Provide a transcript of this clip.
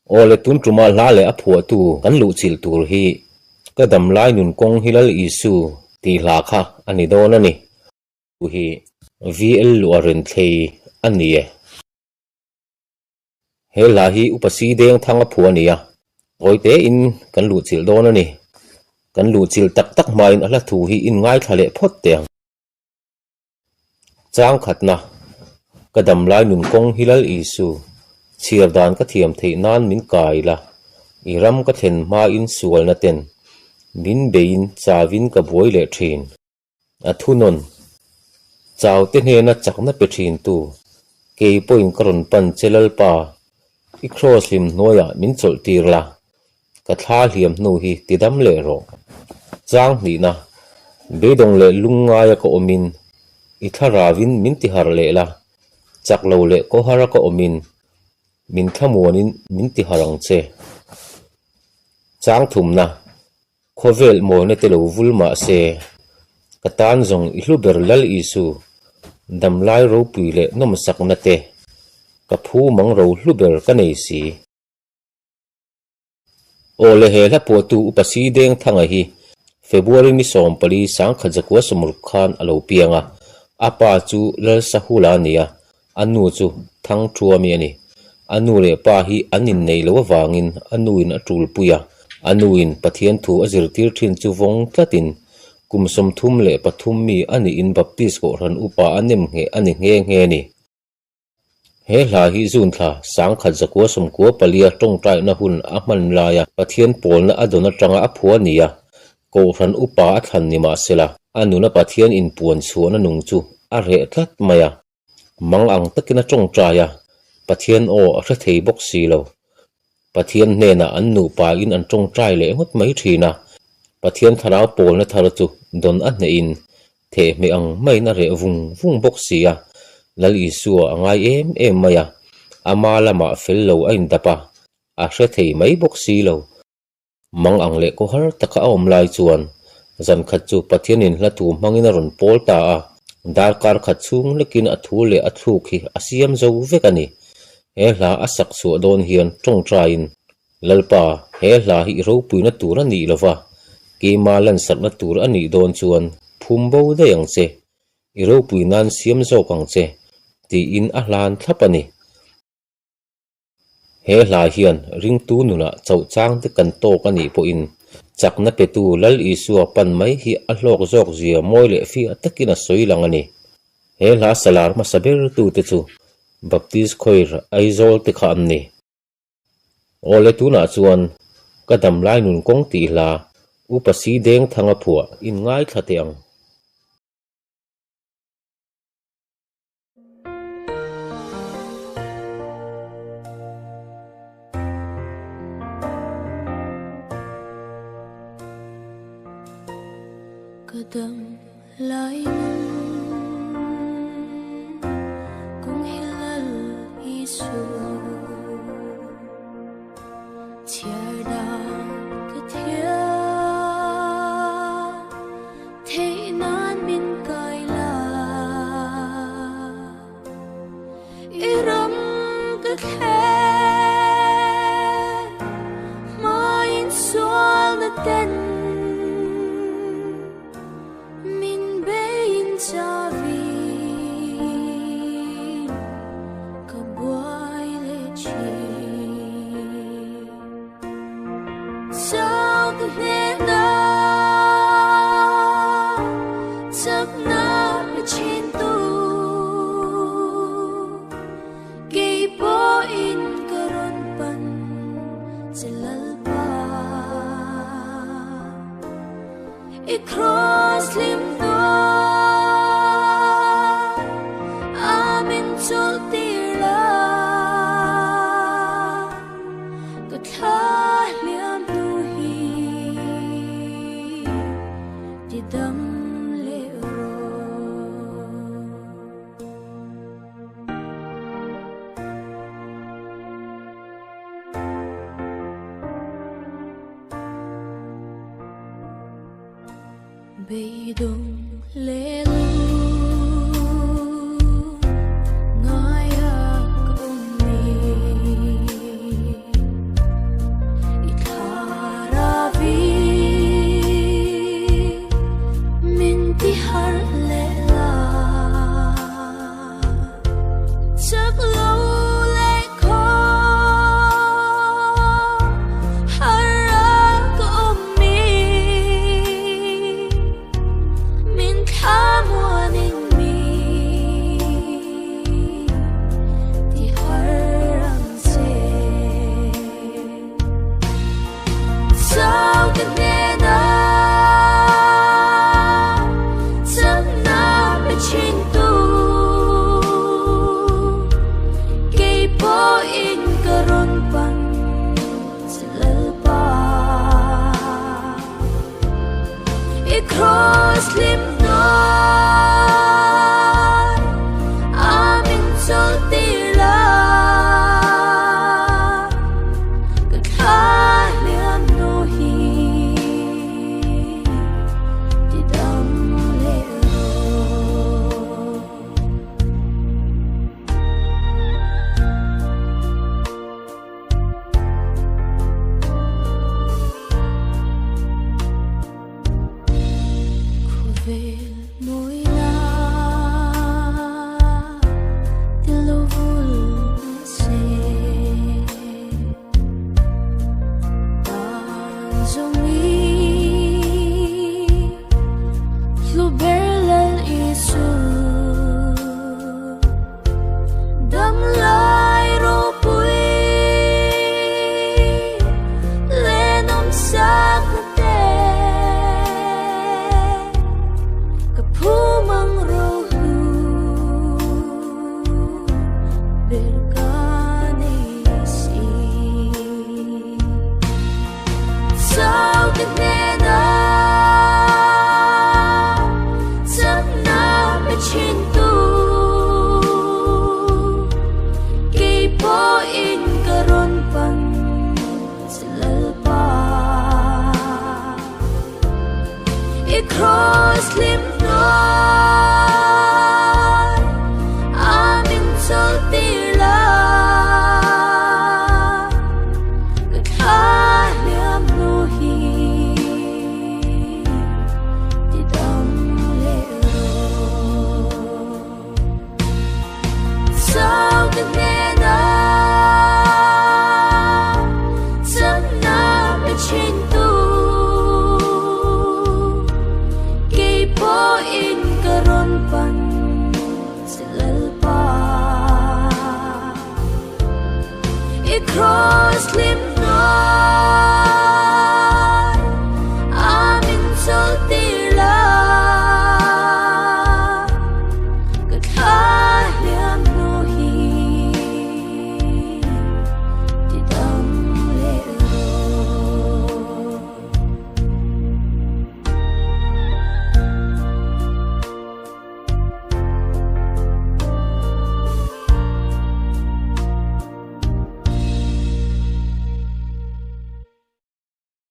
Ole tun truma Hla Leh A Phuahtu kan lu chil tur hi ka dam lai nun kong hilal isu ti hla kha ani don ani hi VL lu arin thei ani e he la hi upasi deng thanga phu ani a oite in kan lu chil don ani kan lu chil tak tak main ala thu hi in ngai thale phot teng chang khatna ka dam lai nun kong hilal isu chiar dan ka thiam thei nan min kai la iram ka thlen ma in sual na ten min bein chawin ka boi le thin a thunon chaw te hne na chakna pe thin tu ke poin karon pan chelal pa I cross lim noya min chol tir la ka thla hliam nu hi tidam le ro chang ni na bedong le lunga ya ko omin I tharawin min ti har le la chaklo le ko hara ko omin min thamuanin min ti harang che chang thum na khovel mo ne te lo vul ma se katan zong I hlu ber lal isu dam lai ro pui le nom sak na te ka phu mang ro hlu ber ka nei si Ole he Hla Phuahtu upasi deng thanga hi February ni som pali sang khajakwa sumur khan alo pianga apa chu lal sahula nia anu chu thang thuami ani anu le pa hi anin nei lo wangin anuin atul puya anuin pathian thu azir tir thin chu vong tlatin kumsom thum le pathum mi ani in baptis ko ran upa anem nge ani nge ni he hla hi zun thla sang khajakwa sumkwa palia tongtai na hun ahman laya pathian pol na adona tanga aphua nia ko ran upa athan ni ma sela anuna pathian in puan chuana nung chu a re thlat maya mang ang takina tongtraya pathian o a hra thei bok si lo pathian hne na an nu pa in an tongtrai le ngot mai thina pathian tharau pol na thar chu don a hne in the me ang mai na re vung bok sia lal isu angai em maya ama lama fel lo a in dapa a hra thei mai bok si lo mang ang le ko har taka om lai chuan zan khat chu pathian in hla tu mangin a ron pol ta a dar kar khat chung lekin a thu le a thuk hi asiam zo vekani he hla a sak su don hian tongtra in lalpa he hla hi ro puina tur ani lova ke ma lan sak na tur ani don chuan phumbo de yang che I ro puinan siam zo kang che ti in a hlan thlapani he hla hian ring tu nuna chau chang te kan to kani po in chakna pe tu lal isu pan mai hi a hlok jok zia moi le fi atakina soilang ani he hla salar ma saber tu te chu baptist khoir aizol te kha amni ole tu na chuan ka dam lai nun kong ti hla upasi deng thanga phua in ngai thatiang Kadam lai kung hilal isu Richarda Pa thấy nan min kai la iram ka the main sual na ten Cross lim do amin chol tira ka thla liam tu hi ti dam le ro Beidong le lu ngaya kong mi cross lim no